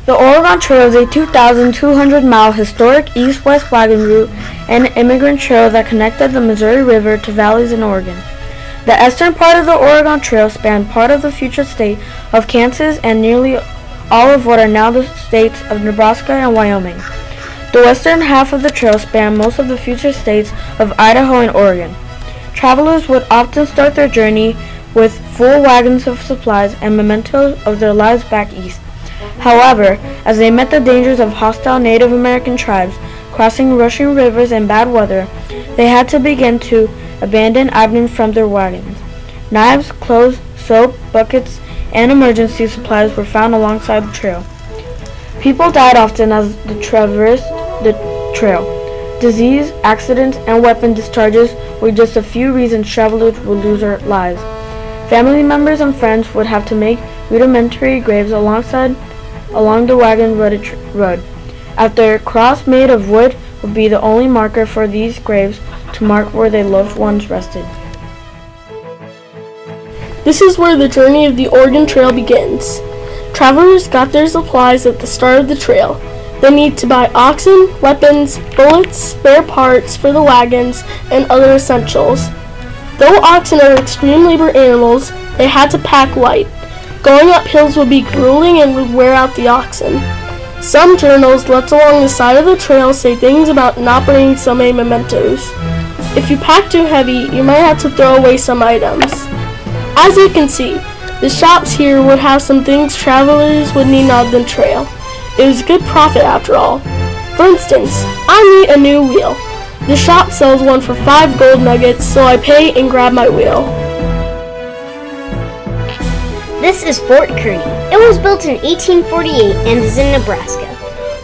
The Oregon Trail is a 2,200-mile historic east-west wagon route and immigrant trail that connected the Missouri River to valleys in Oregon. The eastern part of the Oregon Trail spanned part of the future state of Kansas and nearly all of what are now the states of Nebraska and Wyoming. The western half of the trail spanned most of the future states of Idaho and Oregon. Travelers would often start their journey with full wagons of supplies and mementos of their lives back east. However, as they met the dangers of hostile Native American tribes crossing rushing rivers and bad weather, they had to begin to abandon items from their wagons. Knives, clothes, soap, buckets, and emergency supplies were found alongside the trail. People died often as they traversed the trail. Disease, accidents, and weapon discharges were just a few reasons travelers would lose their lives. Family members and friends would have to make rudimentary graves along the wagon-rutted road. After a cross made of wood would be the only marker for these graves to mark where their loved ones rested. This is where the journey of the Oregon Trail begins. Travelers got their supplies at the start of the trail. They need to buy oxen, weapons, bullets, spare parts for the wagons, and other essentials. Though oxen are extreme labor animals, they had to pack light. Going up hills would be grueling and would wear out the oxen. Some journals left along the side of the trail say things about not bringing so many mementos. If you pack too heavy, you might have to throw away some items. As you can see, the shops here would have some things travelers would need on the trail. It was good profit after all. For instance, I need a new wheel. The shop sells one for 5 gold nuggets, so I pay and grab my wheel. This is Fort Kearny. It was built in 1848 and is in Nebraska.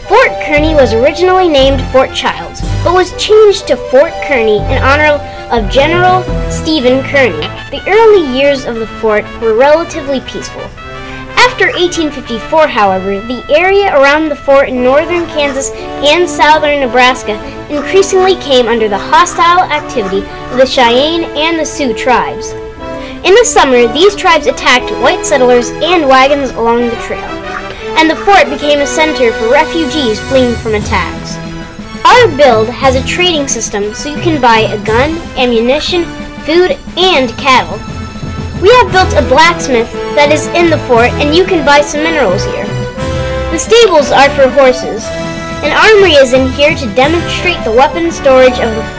Fort Kearny was originally named Fort Childs, but was changed to Fort Kearny in honor of General Stephen Kearny. The early years of the fort were relatively peaceful. After 1854, however, the area around the fort in northern Kansas and southern Nebraska increasingly came under the hostile activity of the Cheyenne and the Sioux tribes. In the summer, these tribes attacked white settlers and wagons along the trail, and the fort became a center for refugees fleeing from attacks. Our build has a trading system so you can buy a gun, ammunition, food, and cattle. We have built a blacksmith that is in the fort, and you can buy some minerals here. The stables are for horses. An armory is in here to demonstrate the weapon storage of the fort.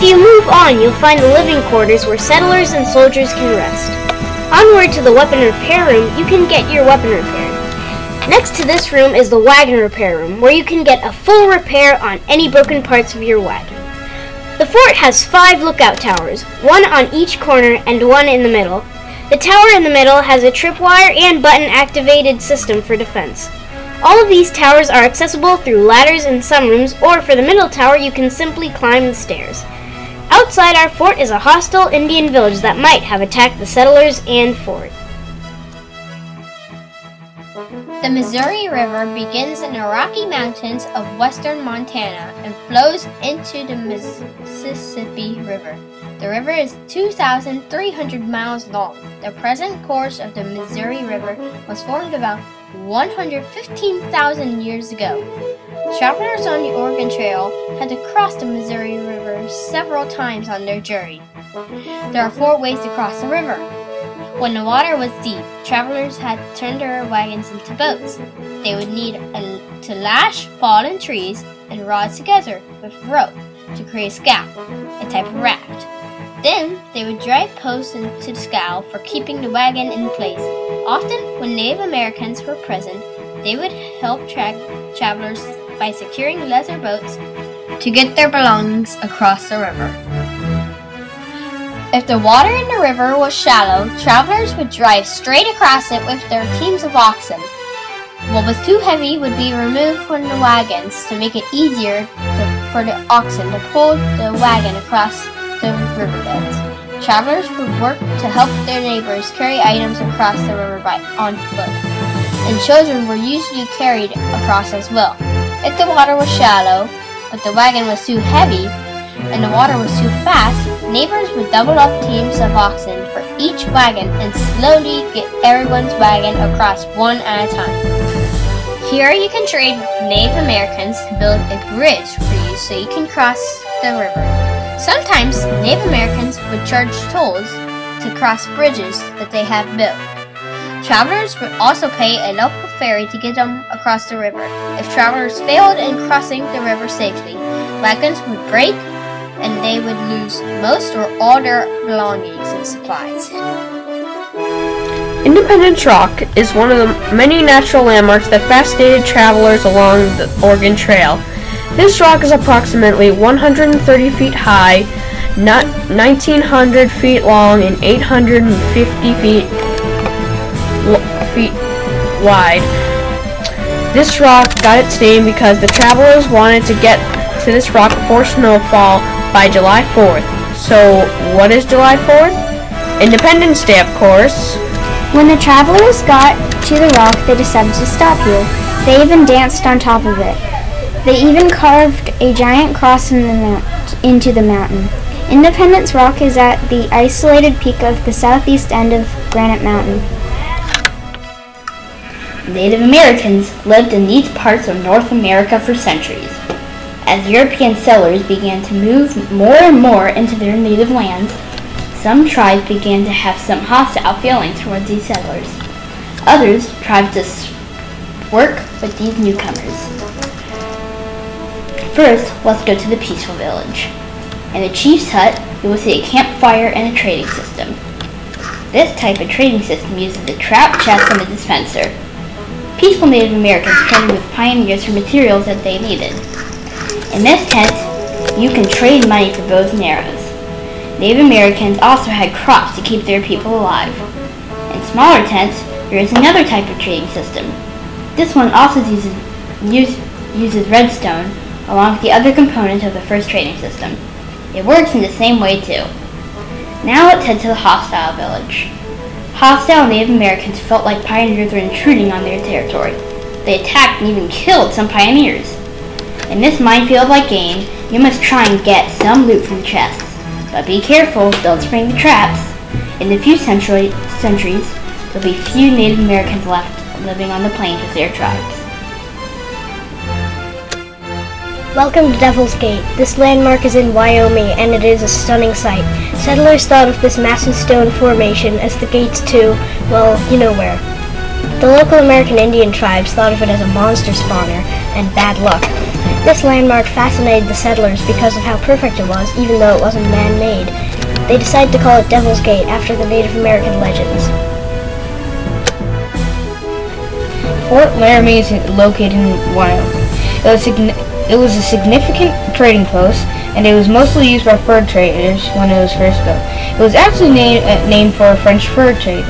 If you move on, you'll find the living quarters where settlers and soldiers can rest. Onward to the weapon repair room, you can get your weapon repaired. Next to this room is the wagon repair room, where you can get a full repair on any broken parts of your wagon. The fort has 5 lookout towers, one on each corner and one in the middle. The tower in the middle has a tripwire and button-activated system for defense. All of these towers are accessible through ladders in some rooms, or for the middle tower you can simply climb the stairs. Outside our fort is a hostile Indian village that might have attacked the settlers and fort. The Missouri River begins in the Rocky Mountains of western Montana and flows into the Mississippi River. The river is 2,300 miles long. The present course of the Missouri River was formed about 115,000 years ago. Travelers on the Oregon Trail had to cross the Missouri River several times on their journey. There are 4 ways to cross the river. When the water was deep, travelers had to turn their wagons into boats. They would need to lash fallen trees and rods together with rope to create a scow, a type of raft. Then, they would drive posts into the scow for keeping the wagon in place. Often, when Native Americans were present, they would help travelers by securing leather boats to get their belongings across the river. If the water in the river was shallow, travelers would drive straight across it with their teams of oxen. What was too heavy would be removed from the wagons to make it easier for the oxen to pull the wagon across the riverbeds. Travelers would work to help their neighbors carry items across the river on foot, and children were usually carried across as well. If the water was shallow, but the wagon was too heavy, and the water was too fast, neighbors would double up teams of oxen for each wagon and slowly get everyone's wagon across one at a time. Here you can trade with Native Americans to build a bridge for you so you can cross the river. Sometimes Native Americans would charge tolls to cross bridges that they have built. Travelers would also pay a local ferry to get them across the river. If travelers failed in crossing the river safely, wagons would break and they would lose most or all their belongings and supplies. Independence Rock is one of the many natural landmarks that fascinated travelers along the Oregon Trail. This rock is approximately 130 feet high, 1,900 feet long, and 850 feet wide. This rock got its name because the travelers wanted to get to this rock before snowfall by July 4th. So, what is July 4th? Independence Day, of course. When the travelers got to the rock, they decided to stop here. They even danced on top of it. They even carved a giant cross into the mountain. Independence Rock is at the isolated peak of the southeast end of Granite Mountain. Native Americans lived in these parts of North America for centuries. As European settlers began to move more and more into their native lands, some tribes began to have some hostile feelings towards these settlers. Others tried to work with these newcomers. First, let's go to the peaceful village. In the chief's hut, you will see a campfire and a trading system. This type of trading system uses a trap chest and a dispenser. Peaceful Native Americans traded with pioneers for materials that they needed. In this tent, you can trade money for bows and arrows. Native Americans also had crops to keep their people alive. In smaller tents, there is another type of trading system. This one also uses redstone along with the other components of the first trading system. It works in the same way too. Now let's head to the hostile village. Hostile Native Americans felt like pioneers were intruding on their territory. They attacked and even killed some pioneers. In this minefield-like game, you must try and get some loot from the chests. But be careful, don't spring the traps. In the few centuries, there'll be few Native Americans left living on the plains with their tribes. Welcome to Devil's Gate. This landmark is in Wyoming and it is a stunning sight. Settlers thought of this massive stone formation as the gates to, well, you know where. The local American Indian tribes thought of it as a monster spawner and bad luck. This landmark fascinated the settlers because of how perfect it was, even though it wasn't man-made. They decided to call it Devil's Gate after the Native American legends. Fort Laramie is located in Wyoming. It was a significant trading post, and it was mostly used by fur traders when it was first built. It was actually named for a French fur trader.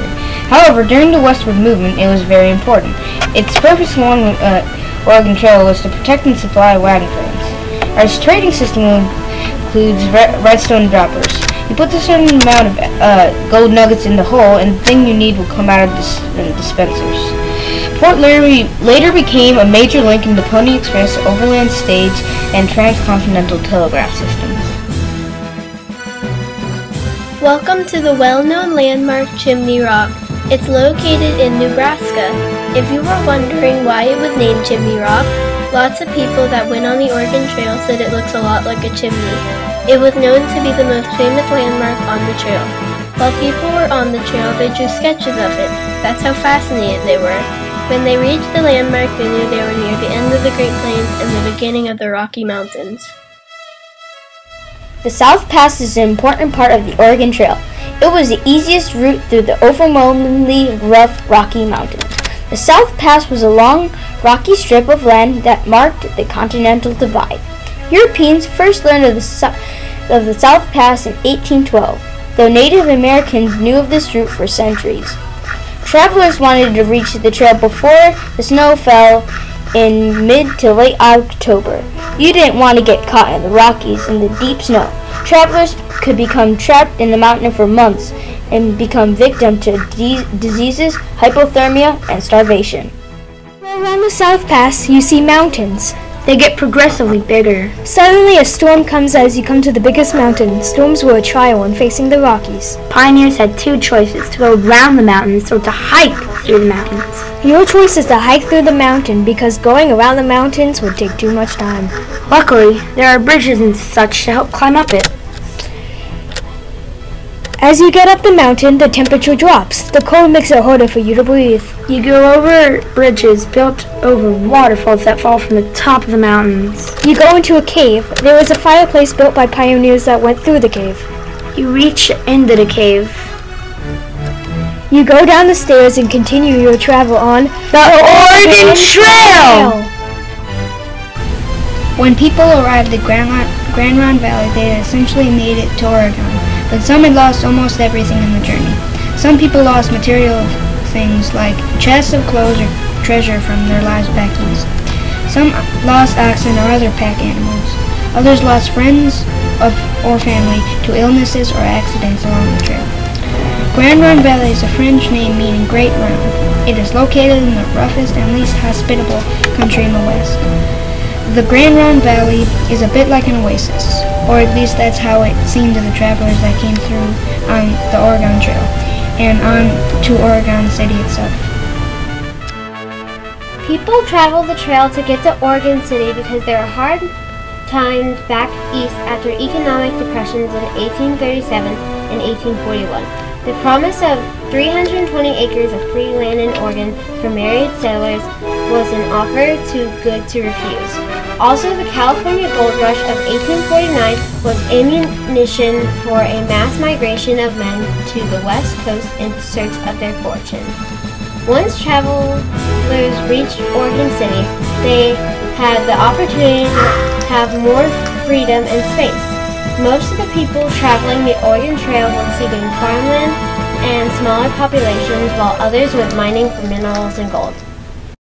However, during the Westward movement, it was very important. Its purpose along the Oregon Trail was to protect and supply wagon trains. Our trading system includes redstone droppers. You put a certain amount of gold nuggets in the hole, and the thing you need will come out of the dispensers. Fort Laramie later became a major link in the Pony Express, overland stage, and transcontinental telegraph systems. Welcome to the well-known landmark Chimney Rock. It's located in Nebraska. If you were wondering why it was named Chimney Rock, lots of people that went on the Oregon Trail said it looks a lot like a chimney. It was known to be the most famous landmark on the trail. While people were on the trail, they drew sketches of it. That's how fascinated they were. When they reached the landmark, they knew they were near the end of the Great Plains and the beginning of the Rocky Mountains. The South Pass is an important part of the Oregon Trail. It was the easiest route through the overwhelmingly rough Rocky Mountains. The South Pass was a long, rocky strip of land that marked the Continental Divide. Europeans first learned of the South Pass in 1812, though Native Americans knew of this route for centuries. Travelers wanted to reach the trail before the snow fell in mid to late October. You didn't want to get caught in the Rockies in the deep snow. Travelers could become trapped in the mountain for months and become victim to diseases, hypothermia, and starvation. Around the South Pass, you see mountains. They get progressively bigger. Suddenly a storm comes as you come to the biggest mountain. Storms were a trial when facing the Rockies. Pioneers had two choices, to go around the mountains or to hike through the mountains. Your choice is to hike through the mountain because going around the mountains would take too much time. Luckily, there are bridges and such to help climb up it. As you get up the mountain, the temperature drops. The cold makes it harder for you to breathe. You go over bridges built over waterfalls that fall from the top of the mountains. You go into a cave. There is a fireplace built by pioneers that went through the cave. You reach into the cave. You go down the stairs and continue your travel on the Oregon Trail! When people arrived at Grand Ronde Valley, they had essentially made it to Oregon, but some had lost almost everything in the journey. Some people lost material things like chests of clothes or treasure from their lives back east. Some lost oxen or other pack animals. Others lost friends or family to illnesses or accidents along the trail. Grand Ronde Valley is a French name meaning Great Round. It is located in the roughest and least hospitable country in the West. The Grand Ronde Valley is a bit like an oasis, or at least that's how it seemed to the travelers that came through on the Oregon Trail, and on to Oregon City itself. People travel the trail to get to Oregon City because there are hard times back east after economic depressions in 1837 and 1841. The promise of 320 acres of free land in Oregon for married settlers was an offer too good to refuse. Also, the California Gold Rush of 1849 was ammunition for a mass migration of men to the West Coast in search of their fortune. Once travelers reached Oregon City, they had the opportunity to have more freedom and space. Most of the people traveling the Oregon Trail were seeking farmland and smaller populations, while others went mining for minerals and gold.